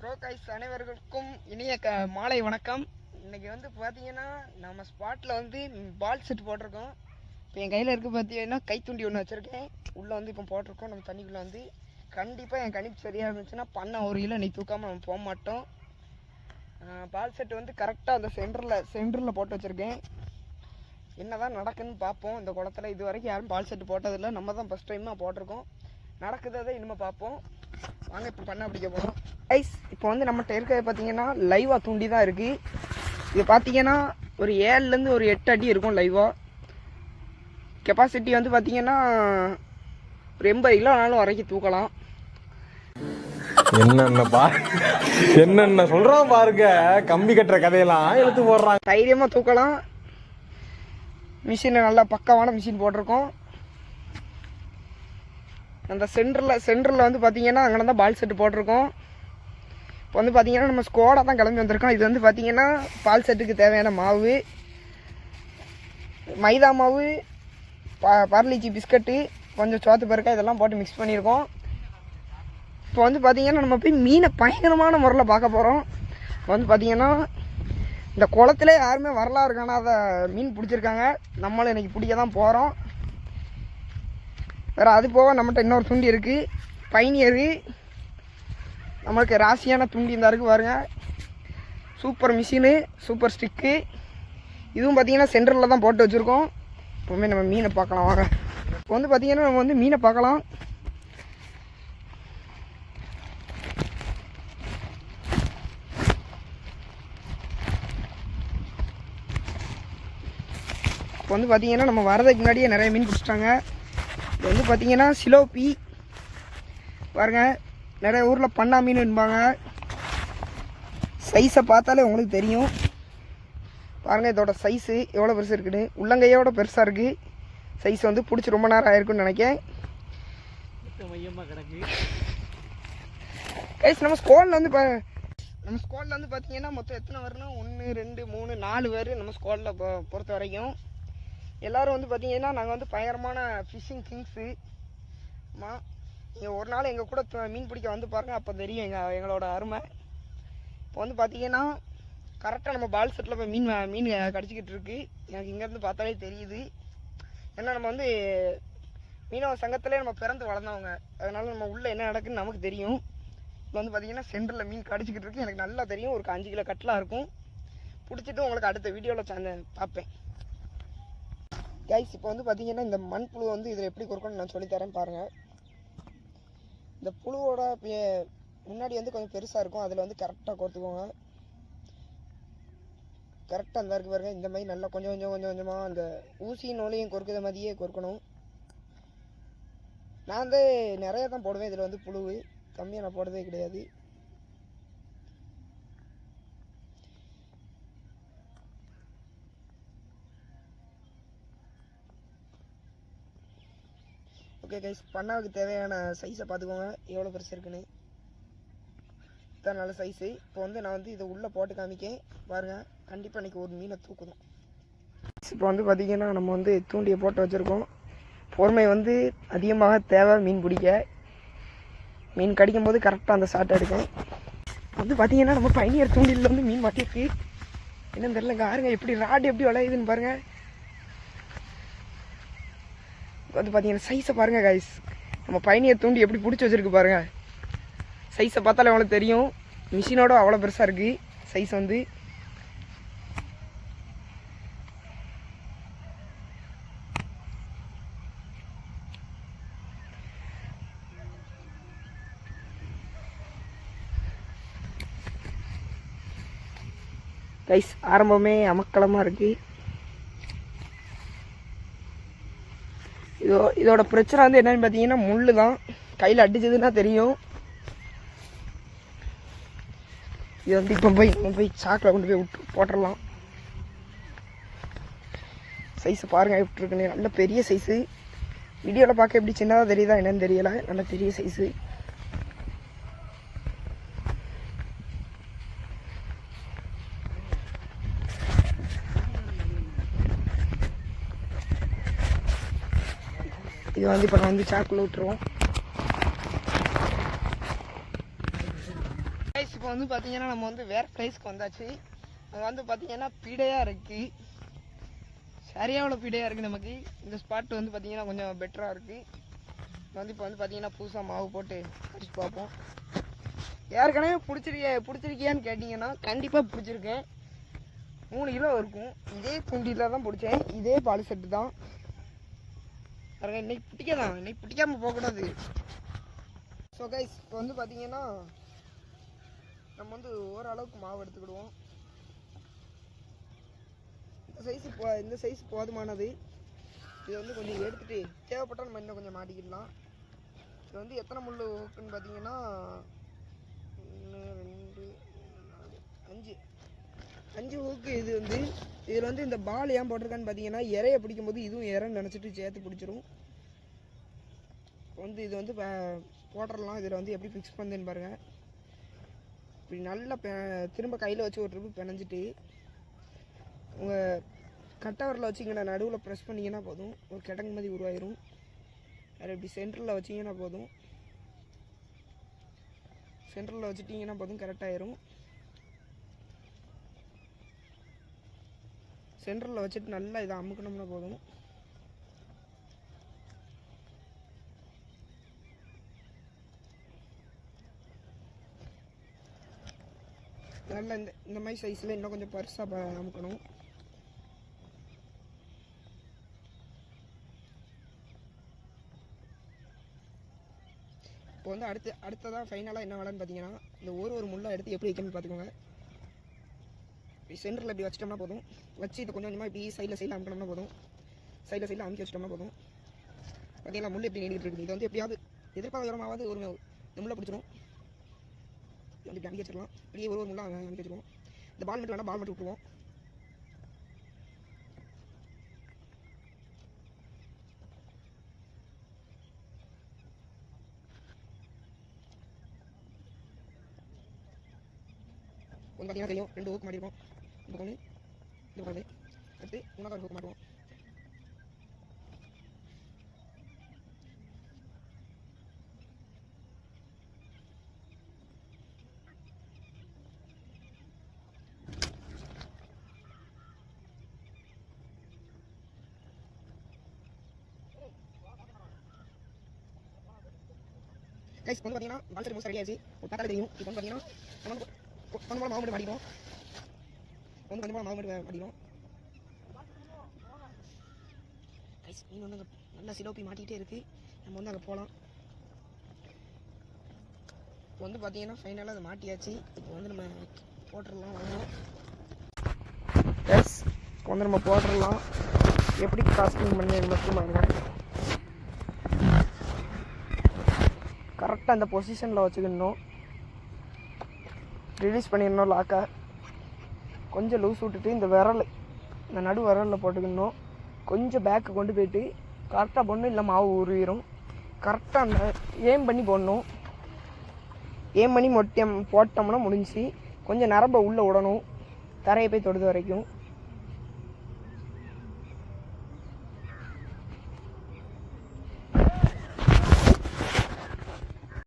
Bro guys அனைவருக்கும் இனிய மாலை வணக்கம். இன்னைக்கு வந்து பார்த்தீங்கன்னா நம்ம ஸ்பாட்டில் வந்து பால் செட் போட்டிருக்கோம். இப்போ என் கையில் இருக்க பார்த்தீங்கன்னா கைத்துண்டி ஒன்று வச்சுருக்கேன். உள்ளே வந்து இப்போ போட்டிருக்கோம். நம்ம தண்ணிக்குள்ளே வந்து கண்டிப்பாக என் கணிப்பு சரியாக இருந்துச்சுன்னா பண்ண ஒரு கிலோ நீ தூக்காமல் நம்ம போக மாட்டோம். பால் செட் வந்து கரெக்டாக அந்த சென்டரில் போட்டு வச்சுருக்கேன். என்ன தான் நடக்குன்னு பார்ப்போம். இந்த குளத்தில் இது வரைக்கும் யாரும் பால் செட்டு போட்டதில்லை. நம்ம தான் ஃபஸ்ட் டைமாக போட்டிருக்கோம். நடக்குறதை இனிமேல் பார்ப்போம். வாங்க இப்போ பண்ண பிடிக்க போகிறோம். கைஸ் இப்போ வந்து நம்மகிட்ட இருக்கிறது பார்த்தீங்கன்னா லைவாக தூண்டி தான் இருக்குது. இது பார்த்தீங்கன்னா ஒரு 7லேருந்து ஒரு 8 அடி இருக்கும் லைவாக. கெப்பாசிட்டி வந்து பார்த்தீங்கன்னா ஒரு 80 கிலோனாலும் வரைக்கும் தூக்கலாம். என்னென்ன சொல்கிறான் பாருங்க. கம்பி கட்டுற கதையெல்லாம் எடுத்து போடுறாங்க. தைரியமாக தூக்கலாம். மிஷினை நல்லா பக்காவான மிஷின் போட்டிருக்கோம். அந்த சென்டரில் வந்து பார்த்தீங்கன்னா அங்கே தான் பால் செட்டு போட்டிருக்கோம். இப்போ வந்து பார்த்தீங்கன்னா நம்ம ஸ்கோடா தான் கிளம்பி வந்திருக்கோம். இது வந்து பார்த்தீங்கன்னா பால் செட்டுக்கு தேவையான மாவு, மைதா மாவு, பரலிச்சி பிஸ்கட்டு, கொஞ்சம் சோத்து பருக்கா இதெல்லாம் போட்டு மிக்ஸ் பண்ணியிருக்கோம். இப்போ வந்து பார்த்தீங்கன்னா நம்ம போய் மீனை பயங்கரமான முறையில் பார்க்க போகிறோம். இப்போ வந்து பார்த்தீங்கன்னா இந்த குளத்துல யாருமே வரலாறு காணாத மீன் பிடிச்சிருக்காங்க. நம்மளும் இன்றைக்கி பிடிக்க தான் போகிறோம். வேறு அது போக நம்மகிட்ட இன்னொரு துண்டி இருக்குது, பைனியரு. நம்மளுக்கு ராசியான துண்டி இந்த இருக்குது பாருங்க. Super machine, super stick. இதுவும் பார்த்திங்கன்னா சென்டரில் தான் போட்டு வச்சுருக்கோம். இப்போவுமே நம்ம மீனை பார்க்கலாம் வாங்க. இப்போ வந்து பார்த்திங்கன்னா நம்ம வந்து மீனை பார்க்கலாம். இப்போ வந்து பார்த்திங்கன்னா நம்ம வரதுக்கு முன்னாடியே நிறைய மீன் பிடிச்சிட்டாங்க. இது வந்து பார்த்தீங்கன்னா சிலோப்பி பாருங்க. நிறைய ஊரில் பண்ணா மீனுன்பாங்க. சைஸை பார்த்தாலே உங்களுக்கு தெரியும் பாருங்கள். இதோட சைஸு எவ்வளோ பெருசு இருக்குன்னு, உள்ளங்கையோட பெருசாக இருக்குது. சைஸ் வந்து பிடிச்சி ரொம்ப நேரம் ஆயிருக்குன்னு நினைக்கிறேன். கைஸ் நம்ம ஸ்குவாடில் வந்து பார்த்தீங்கன்னா மொத்தம் எத்தனை வரணும், 1 2 3 4 பேர் நம்ம ஸ்குவாடில் பொறுத்த வரைக்கும். எல்லோரும் வந்து பார்த்தீங்கன்னா நாங்கள் வந்து பயங்கரமான ஃபிஷ்ஷிங் கிங்ஸு. ஆமாம், நீங்கள் ஒரு நாள் எங்கள் கூட மீன் பிடிக்க வந்து பாருங்கள், அப்போ தெரியும் எங்களோட அருமை. இப்போ வந்து பார்த்தீங்கன்னா கரெக்டாக நம்ம பால் செட்டில் போய் மீன் கடிச்சிக்கிட்டு இருக்குது. எனக்கு இங்கேருந்து பார்த்தாலே தெரியுது. ஏன்னா நம்ம வந்து மீனவ சங்கத்திலே நம்ம பிறந்து வளர்ந்தவங்க. அதனால் நம்ம உள்ளே என்ன நடக்குதுன்னு நமக்கு தெரியும். இப்போ வந்து பார்த்தீங்கன்னா சென்டரில் மீன் கடிச்சிக்கிட்டு இருக்குது. எனக்கு நல்லா தெரியும். ஒரு 5 கிலோ கட்டலாக இருக்கும். பிடிச்சிட்டு உங்களுக்கு அடுத்த வீடியோவில் பார்ப்பேன். கைஸ் இப்போ வந்து பார்த்தீங்கன்னா இந்த மண்புழு வந்து இதில் எப்படி கொடுக்கணும்னு நான் சொல்லித்தரேன் பாருங்கள். இந்த புழுவோட முன்னாடி வந்து கொஞ்சம் பெருசாக இருக்கும். அதில் வந்து கரெக்டாக கோர்த்துக்கோங்க. கரெக்டாக அந்த இருக்கு பாருங்கள். இந்த மாதிரி நல்லா கொஞ்சம் கொஞ்சமாக அந்த ஊசி நூலையும் கொறுக்கிற மாதிரியே கொறுக்கணும். நான் வந்து நிறைய தான் போடுவேன். இதில் வந்து புழு கம்மியாக நான் போடுறதே கிடையாது. ஓகே கைஸ், பண்ணாவுக்கு தேவையான சைஸை பார்த்துக்கோங்க எவ்வளோ பெருசு இருக்குன்னு. இதான் நல்ல சைஸு. இப்போ வந்து நான் வந்து இதை உள்ளே போட்டு காமிக்கேன் பாருங்கள். கண்டிப்பாக இன்றைக்கி ஒரு மீனை தூக்குதும். இப்போ வந்து பார்த்திங்கன்னா நம்ம வந்து தூண்டியை போட்டு வச்சுருக்கோம். பொறுமை வந்து அதிகமாக தேவை மீன் பிடிக்க. மீன் கடிக்கும் போது கரெக்டாக அந்த ஷாட் எடுக்கும். வந்து பார்த்திங்கன்னா நம்ம பயணியர் தூண்டியில் வந்து மீன் மாட்டியிருக்கு. என்னன்னு தெரியல. பாருங்க எப்படி ராடு எப்படி விளையுதுன்னு பாருங்கள். வந்து பார்த்தீங்கன்னா சைஸை பாருங்கள் கைஸ். நம்ம பயணியர் தூண்டி எப்படி பிடிச்சி வச்சுருக்கு பாருங்கள். சைஸை பார்த்தாலே அவ்வளோ தெரியும். மிஷினோட அவ்வளோ பெருசாக இருக்குது சைஸ் வந்து. கைஸ் ஆரம்பமே அமக்கலமாக இருக்குது. இதோட பிரச்சனை வந்து என்னன்னு பார்த்தீங்கன்னா முள் தான். கையில் அடிச்சதுன்னா தெரியும். இது வந்து இப்போ போய் சாக்கில் கொண்டு போய் போட்டுடலாம். சைஸை பாருங்கள் எப்படி இருக்குன்னு. நல்ல பெரிய சைஸு. வீடியோவில் பார்க்க எப்படி சின்னதாக தெரியுதா என்னன்னு தெரியலை. நல்ல பெரிய சைஸு. இது வந்து இப்போ நான் வந்து சாக்குள்ள விட்டுருவோம். இப்போ வந்து பார்த்தீங்கன்னா நம்ம வந்து வேறு ப்ரைஸ்க்கு வந்தாச்சு. அங்கே வந்து பார்த்தீங்கன்னா பீடையாக இருக்குது, சரியாவில் பீடையாக இருக்குது. நமக்கு இந்த ஸ்பாட் வந்து பார்த்தீங்கன்னா கொஞ்சம் பெட்டராக இருக்குது. இப்போ வந்து பார்த்தீங்கன்னா புதுசாக மாவு போட்டு அடிச்சு பார்ப்போம். ஏற்கனவே பிடிச்சிருக்கியான்னு கேட்டிங்கன்னா கண்டிப்பாக பிடிச்சிருக்கேன். 3 கிலோ இருக்கும். இதே தூண்டியில் தான் பிடிச்சேன், இதே பால் செட்டு தான். பாருங்க, இன்னைக்கு பிடிக்கலாம், இன்னைக்கு பிடிக்காமல் போகக்கூடாது. ஸோ கைஸ், இப்போ வந்து பார்த்தீங்கன்னா நம்ம வந்து ஓரளவுக்கு மாவு எடுத்துக்கிடுவோம். இந்த சைஸ் போதுமானது. இதை வந்து கொஞ்சம் எடுத்துகிட்டு தேவைப்பட்டால் நம்ம இன்னும் கொஞ்சம் மாட்டிக்கிடலாம். இது வந்து எத்தனை முள் ஹூக்குன்னு பார்த்தீங்கன்னா 1 2 4 5 ஹூக்கு. இது வந்து இதில் வந்து இந்த பால் ஏன் போட்டிருக்கான்னு பார்த்தீங்கன்னா இறைய பிடிக்கும்போது இதுவும் இறைன்னு நினச்சிட்டு சேர்த்து பிடிச்சிரும். வந்து இது வந்து போட்டுடலாம். இதில் வந்து எப்படி ஃபிக்ஸ் பண்ணுதுன்னு பாருங்கள். இப்படி நல்லா திரும்ப கையில் வச்சு ஒரு ட்ரிப்பு பிணைஞ்சிட்டு உங்கள் கட்டவரில் வச்சிங்கன்னா நடுவில் ப்ரெஸ் பண்ணிங்கன்னா போதும், ஒரு கிடங்கு மாதிரி உருவாயிரும். வேறு இப்படி சென்டரில் வச்சிங்கன்னா போதும், சென்டரில் வச்சுட்டிங்கன்னா போதும், கரெக்டாகிடும். சென்டரில் வச்சுட்டு நல்லா இதை அமுக்கணும்னா போதும். நல்லா இந்த மாதிரி சைஸில் இன்னும் கொஞ்சம் பெருசாக அமுக்கணும். இப்போ வந்து அடுத்ததாக ஃபைனலாக என்ன வேலைன்னு பார்த்தீங்கன்னா இந்த ஒரு முள்ளை எடுத்து எப்படி வைக்கணும்னு பார்த்துக்கோங்க. இப்படி சென்டரில் இப்படி வச்சிட்டோம்னா போதும். வச்சு இதை கொஞ்சம் கொஞ்சமாக இப்படி சைடில் அமுக்கணும்னா போதும். சைடில் அமுக்கி வச்சிட்டோம்னா போதும். பார்த்தீங்களா, முள் எப்படி நீடிட்டு இருக்குது. இது வந்து எப்படியாவது எதிர்பார்க்க தூரமாவது ஒரு இந்த முள்ளை பிடிச்சிடும். வந்து இப்படி அமுக்கி வச்சிடலாம். இப்படியே ஒரு முள்ளாக அமுக்கி வச்சுருவோம். இந்த பால் மட்டும் வேணால் பால் மட்டும் விட்டுருவோம். கொஞ்சம் பார்த்தீங்கன்னா தெரியும், 2 ஹூக் மாட்டிருக்கோம். இந்த ஒன்று இந்த பக்கம் அடுத்து 3வது ஹூக் மாட்டுவோம். கைஸ், வந்து பார்த்தீங்கன்னா பால் செட் மோஸ்ட் ரெடி ஆயிடுச்சு. ஒரு பார்த்தாலே தெரியும். இப்போ வந்து பார்த்தீங்கன்னா நம்ம கொஞ்சம் மாவு மட்டும் மாட்டிக்கிறோம். கொஞ்சம் மாவு மட்டும் மாட்டிக்கிறோம். கைஸ், மீன் வந்து அங்கே நல்லா சிலோப்பி மாட்டிக்கிட்டே இருக்குது. நம்ம வந்து அங்கே போகலாம். இப்போ வந்து பார்த்தீங்கன்னா ஃபைனலாக அதை மாட்டியாச்சு. இப்போ வந்து நம்ம போட்டுடலாம். வாங்கலாம் கைஸ், இப்போ வந்து நம்ம போட்டுடலாம். எப்படி காஸ்டிங் பண்ணி மட்டும் பாருங்க. கரெக்டாக அந்த பொசிஷனில் வச்சுக்கணும். ரிலீஸ் பண்ணிடணும் லாக்கை. கொஞ்சம் லூஸ் விட்டுட்டு இந்த நடு விரலில் போட்டுக்கணும். கொஞ்சம் பேக்கு கொண்டு போயிட்டு கரெக்டாக போடணும், இல்லை மாவு உருவிடும். கரெக்டாக அந்த ஏம் பண்ணி போடணும். ஏம் பண்ணி போட்டோம்னா முடிஞ்சு. கொஞ்சம் நரம்பை உள்ளே விடணும், தரையை போய் தொடுது வரைக்கும்.